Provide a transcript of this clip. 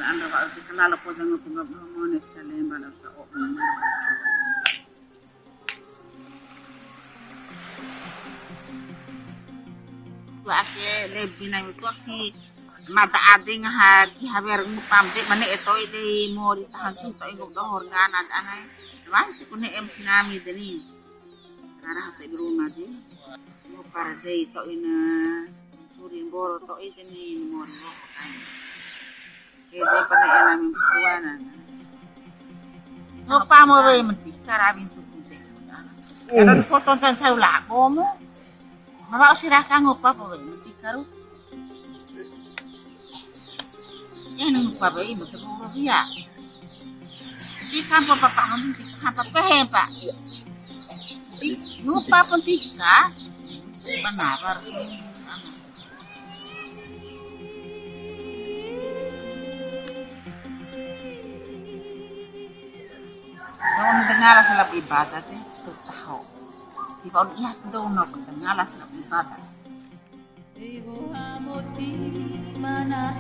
anda ka kalala ko dang pag mo ne sa lemba la sa o mo. Wa ke le binay ko ki mata ading ha ki haber ngupam de mane ito ide mori tahan to ingo do horgana anay. Wan ko ne em sinami deni. Karena hati rumah di mau parade to ina surin boro to ini mau kan kaya pernah elamin kuana no pamo re menti karabin sukunte karena foto kan saya ulah bomo mama usiraka ngopa po re menti karu yan ang pa ba imo to mo biya di kampo papa ngunti kampo pehempa lupa pun tika benar kalau mendengar salah ibadat itu tahu kalau ia sedang nak mendengar salah ibadat Ibu amoti mana